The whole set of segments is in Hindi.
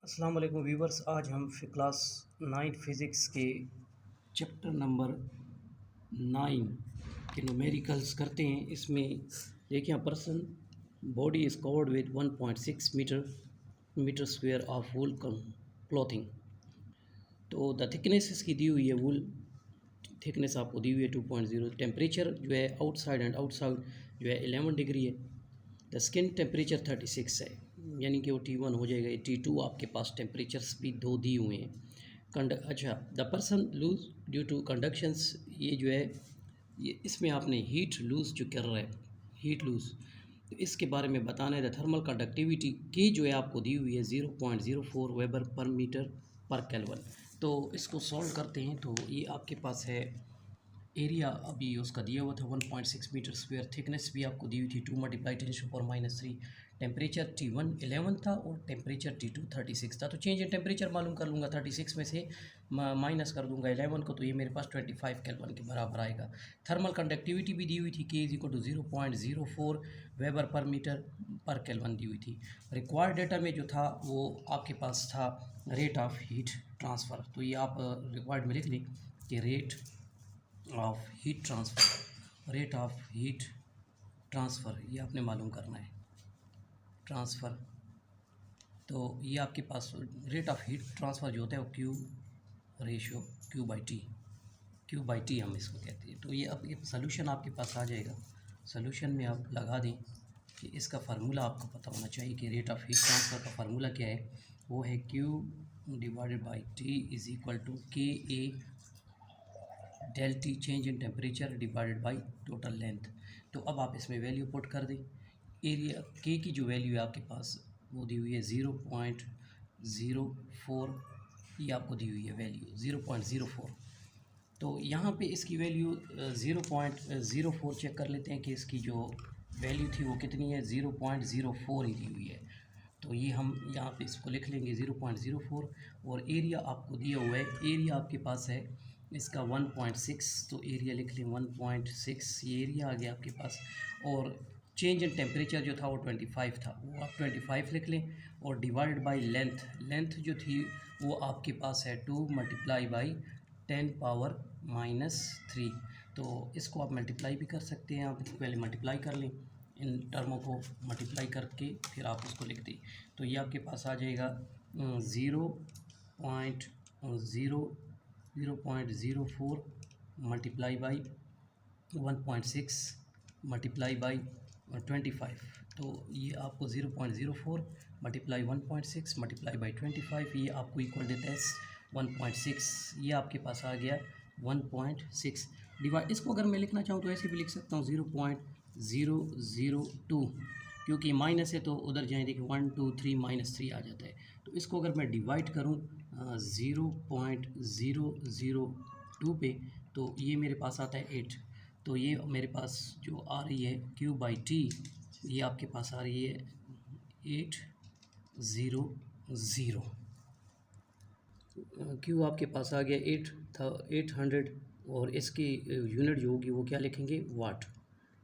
अस्सलाम वालेकुम व्यूवर्स। आज हम क्लास 9 फिज़िक्स के चैप्टर नंबर 9 के न्यूमेरिकल्स करते हैं। इसमें देखिए, person body is covered with 1.6 metre square of wool clothing. तो द थिकनेस इसकी दी हुई है, वूल थिकनेस आपको दी हुई है 2.0। टेम्परेचर जो है आउटसाइड जो है 11 डिग्री है। द स्किन टेम्परेचर 36 है, यानी कि वो T1 हो जाएगा। T2 आपके पास टेम्परेचर्स भी दो दिए हुए हैं। अच्छा, the person lose due to conductions, ये जो है ये इसमें आपने हीट लूज जो कर रहा है, हीट लूज, तो इसके बारे में बताना है। द थर्मल कंडक्टिविटी की जो है आपको दी हुई है 0.04 weber per metre per kelvin. तो इसको सॉल्व करते हैं। तो ये आपके पास है एरिया, अभी उसका दिया हुआ था 1.6 मीटर स्क्वायर। थिकनेस भी आपको दी हुई थी 2 मल्टीप्लाई 10⁻³ टेम्परेचर T1 11 था और टेम्परेचर T2 36 था। तो चेंज इन टेम्परेचर मालूम कर लूँगा, 36 में से माइनस कर दूंगा 11 को, तो ये मेरे पास 25 केल्विन के बराबर आएगा। थर्मल कंडक्टिविटी भी दी हुई थी K = 0.04 weber per metre per kelvin दी हुई थी। रिक्वायर्ड डेटा में जो था वो आपके पास था रेट ऑफ हीट ट्रांसफ़र। तो ये आप रिक्वायर्ड में लिख लें कि रेट ऑफ हीट ट्रांसफ़र ये आपने मालूम करना है, ट्रांसफ़र। तो ये आपके पास रेट ऑफ हीट ट्रांसफ़र जो होता है वो Q/T हम इसको कहते हैं। तो ये अब ये सोल्यूशन आपके पास आ जाएगा। सोल्यूशन में आप लगा दें कि इसका फार्मूला आपको पता होना चाहिए कि रेट ऑफ हीट ट्रांसफ़र का फार्मूला क्या है। वो है Q/T = KA del T change in temperature divided by total length. तो अब आप इसमें वैल्यू पुट कर दें। एरिया के की जो वैल्यू है आपके पास वो दी हुई है 0.04, ये आपको दी हुई है वैल्यू 0.04। तो यहाँ पे इसकी वैल्यू 0.04 चेक कर लेते हैं कि इसकी जो वैल्यू थी वो कितनी है, 0.04 ही दी हुई है। तो ये हम यहाँ पे इसको लिख लेंगे 0.04। और एरिया आपको दिया हुआ है, एरिया आपके पास है इसका 1.6, तो एरिया लिख लें 1.6, ये एरिया आ गया आपके पास। और चेंज इन टेम्परेचर जो था वो 25 था, वो आप 25 लिख लें। और डिवाइड बाय लेंथ जो थी वो आपके पास है 2 × 10⁻³ तो इसको आप मल्टीप्लाई भी कर सकते हैं। आप पहले मल्टीप्लाई कर लें, इन टर्मों को मल्टीप्लाई करके फिर आप उसको लिख दें। तो ये आपके पास आ जाएगा 0.04 मल्टीप्लाई बाई 1.6 मल्टीप्लाई बाई 25। तो ये आपको 0.04 मल्टीप्लाई 1.6 मल्टीप्लाई बाई 25, ये आपको इक्वल देता है 1.6। ये आपके पास आ गया 1.6 डिवाइड। इसको अगर मैं लिखना चाहूँ तो ऐसे भी लिख सकता हूँ 0.002, क्योंकि माइनस है तो उधर जाएँ, देखिए 1 2 3 -3 आ जाता है। तो इसको अगर मैं डिवाइड करूँ 0.002 पे, तो ये मेरे पास आता है 8। तो ये मेरे पास जो आ रही है Q/T, ये आपके पास आ रही है 800। Q आपके पास आ गया 800, और इसकी यूनिट जो होगी वो क्या लिखेंगे, वाट।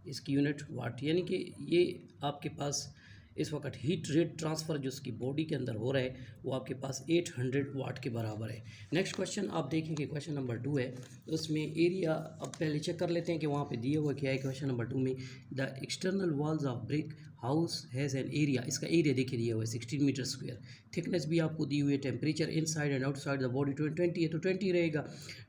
इसकी यूनिट वाट, यानी कि ये आपके पास इस वक्त हीट रेट ट्रांसफ़र जो उसकी बॉडी के अंदर हो रहा है वो आपके पास 800 वाट के बराबर है। नेक्स्ट क्वेश्चन आप देखेंगे, क्वेश्चन नंबर 2 है। उसमें एरिया अब पहले चेक कर लेते हैं कि वहाँ पे दिया हुआ क्या है। क्वेश्चन नंबर 2 में the external walls of brick house has an area, इसका एरिया देखिए दिया हुआ है 16 मीटर स्क्वायर। थिकनेस भी आपको दी हुई है। Temperature inside and outside the body 20 है, तो 20 रहेगा।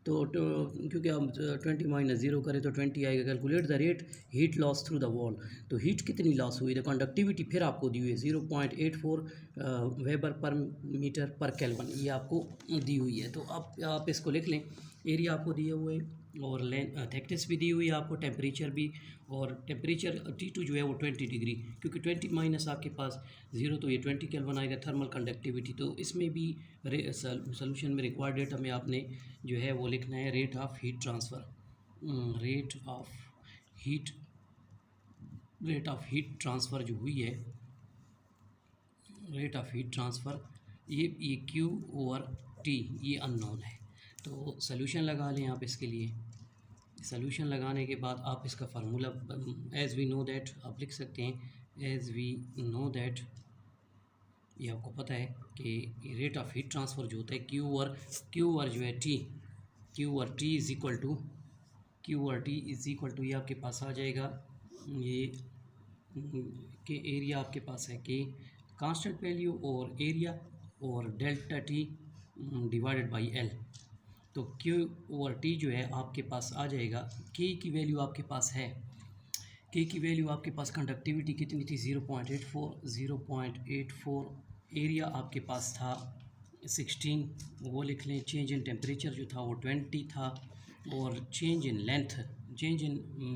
तो क्योंकि हम 20 - 0 करें तो 20 आएगा। Calculate the rate heat loss through the wall, तो हीट कितनी लॉस हुई। द कंडक्टिविटी फिर आपको दी हुई है 0.84 weber per metre per kelvin, ये आपको दी हुई है। तो आप इसको लिख लें। एरिया आपको दिया हुआ है और थिकनेस भी दी हुई है आपको, टेम्परेचर भी। और टेम्परेचर T2 जो है वो 20 डिग्री, क्योंकि 20 माइनस आपके पास 0 तो ये 20 केल्विन आएगा। थर्मल कंडक्टिविटी, तो इसमें भी सोल्यूशन में रिक्वायर्ड डेटा में आपने जो है वो लिखना है rate of heat transfer. Rate of heat transfer जो हुई है, रेट ऑफ हीट ट्रांसफ़र, ये Q/T ये अननोन है। तो सॉल्यूशन लगा लें आप इसके लिए। सॉल्यूशन लगाने के बाद आप इसका formula as we know that आप लिख सकते हैं, एज़ वी नो दैट ये आपको पता है कि रेट ऑफ हीट ट्रांसफ़र जो होता है क्यू आर जो है T, Q R T is equal to ये आपके पास आ जाएगा, ये के एरिया आपके पास है के कांस्टेंट वैल्यू और एरिया और delta T divided by L. तो क्यू ओवर टी जो है आपके पास आ जाएगा, के की वैल्यू आपके पास है, के की वैल्यू आपके पास कंडक्टिविटी कितनी थी 0.84, एरिया आपके पास था 16, वो लिख लें। चेंज इन टेम्परेचर जो था वो 20 था, और चेंज इन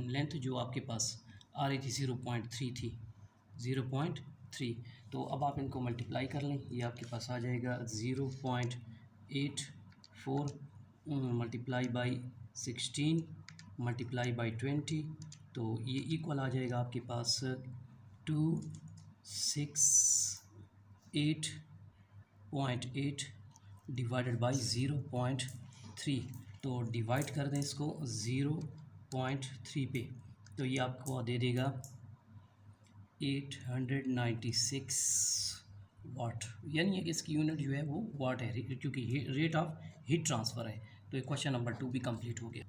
लेंथ जो आपके पास आ रही थी 0.3 थी, 0.3। तो अब आप इनको मल्टीप्लाई कर लें, ये आपके पास आ जाएगा 0.84 मल्टीप्लाई बाई 16 मल्टीप्लाई बाई 20, तो ये इक्वल आ जाएगा आपके पास 268.8 डिवाइडेड बाई 0.3। तो डिवाइड कर दें इसको 0.3 पे, तो ये आपको दे देगा 896 वाट, यानी कि इसकी यूनिट जो है वो वाट है, क्योंकि रेट ऑफ हीट ट्रांसफ़र है। तो ये क्वेश्चन नंबर 2 भी कंप्लीट हो गया।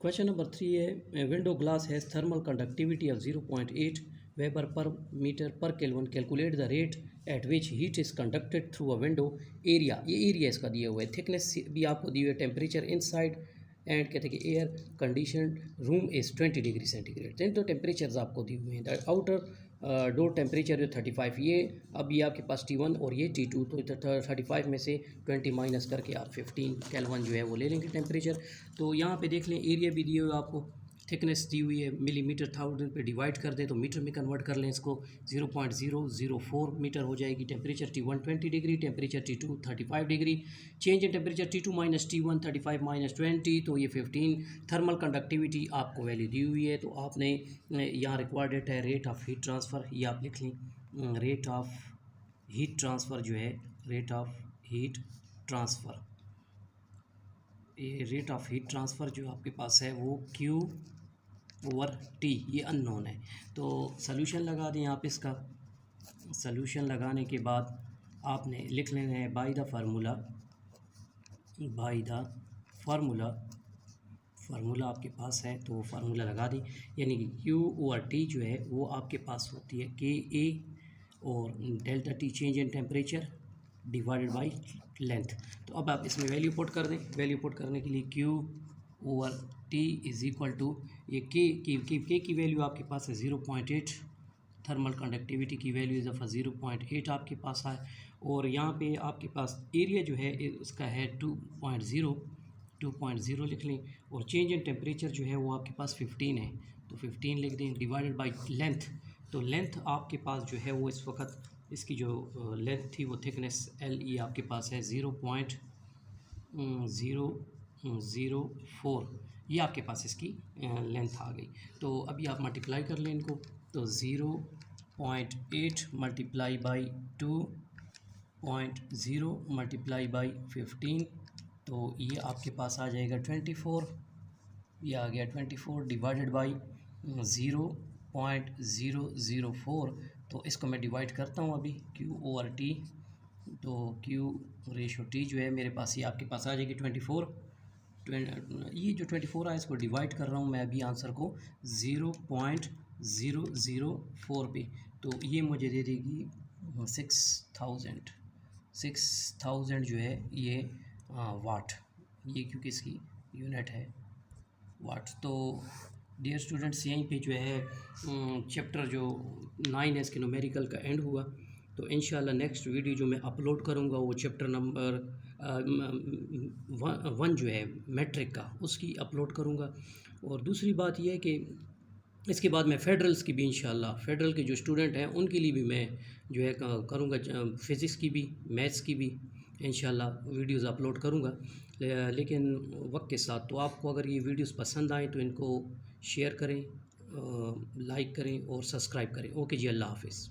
क्वेश्चन नंबर 3 है, window glass has thermal conductivity of 0.8 weber per metre per kelvin, calculate the rate at which heat is conducted through a window. Area, ये एरिया इसका दिया हुआ है, थिकनेस भी आपको दी हुई है, टेम्परेचर इनसाइड एंड कहते हैं कि air condition room is 20 degree centigrade. तो टेम्परेचर्स आपको दिए हुए हैं। द आउटर डोर टेम्परेचर जो 35, ये अब ये आपके पास T1 और ये T2, तो 35 में से 20 माइनस करके आप 15 केल्विन जो है वो ले लेंगे टेम्परेचर। तो यहाँ पे देख लें, एरिया भी दिए हुए आपको, थिकनेस दी हुई है, मिलीमीटर 1000 पे डिवाइड कर दें तो मीटर में कन्वर्ट कर लें इसको, 0.004 मीटर हो जाएगी। Temperature T1 20 degree, temperature T2 35 degree, change in temperature T2 minus T1 35 minus 20, तो ये 15। थर्मल कंडक्टिविटी आपको वैल्यू दी हुई है, तो आपने यहाँ रिक्वायर्ड है रेट ऑफ हीट ट्रांसफ़र, ये आप लिख लें, रेट ऑफ हीट ट्रांसफ़र जो है, रेट ऑफ हीट ट्रांसफ़र, ये रेट ऑफ हीट ट्रांसफ़र जो आपके पास है वो क्यू ओवर टी, ये अननोन है। तो सॉल्यूशन लगा दें आप इसका। सॉल्यूशन लगाने के बाद आपने लिख लेना है बाय द फार्मूला आपके पास है, तो फार्मूला लगा दें, यानी कि क्यू ओवर टी जो है वो आपके पास होती है के ए और delta T change in temperature divided by length. तो अब आप इसमें वैल्यू पुट कर दें। वैल्यू पुट करने के लिए Q over T is equal to, ये के की वैल्यू आपके पास है 0.8, थर्मल कंडक्टिविटी की वैल्यू इज़ ऑफ 0.8 आपके पास है, और यहाँ पे आपके पास एरिया जो है उसका है 2.0 लिख लें, और चेंज इन टेम्परेचर जो है वो आपके पास 15 है, तो 15 लिख दें, डिवाइडेड बाई लेंथ। तो लेंथ आपके पास जो है वो इस वक्त इसकी जो लेंथ थी वो थिकनेस एल ई आपके पास है 0.004, ये आपके पास इसकी लेंथ आ गई। तो अभी आप मल्टीप्लाई कर लें इनको, तो 0.8 मल्टीप्लाई बाई 2.0 मल्टीप्लाई बाई 15, तो ये आपके पास आ जाएगा 24, ये आ गया 24 डिवाइडेड बाई 0.004। तो इसको मैं डिवाइड करता हूँ अभी, क्यू ओवर टी, तो क्यू रेशो टी जो है मेरे पास ये आपके पास आ जाएगी 24। ये जो 24 है इसको डिवाइड कर रहा हूँ मैं अभी आंसर को 0.004 पे, तो ये मुझे दे देगी 6000 जो है ये वाट, ये क्योंकि इसकी यूनिट है वाट। तो डियर स्टूडेंट्स, यहीं पे जो है चैप्टर जो 9 है इसके न्यूमेरिकल का एंड हुआ। तो इंशाल्लाह नेक्स्ट वीडियो जो मैं अपलोड करूँगा वो चैप्टर नंबर 1 जो है मैट्रिक का, उसकी अपलोड करूँगा। और दूसरी बात यह है कि इसके बाद मैं फेडरल्स की भी इंशाल्लाह, फेडरल के जो स्टूडेंट हैं उनके लिए भी मैं जो है करूँगा, फ़िज़िक्स की भी, मैथ्स की भी इंशाल्लाह वीडियोस अपलोड करूँगा, लेकिन वक्त के साथ। तो आपको अगर ये वीडियोस पसंद आए तो इनको शेयर करें, लाइक करें और सब्सक्राइब करें। ओके जी, अल्लाह हाफ़िज़।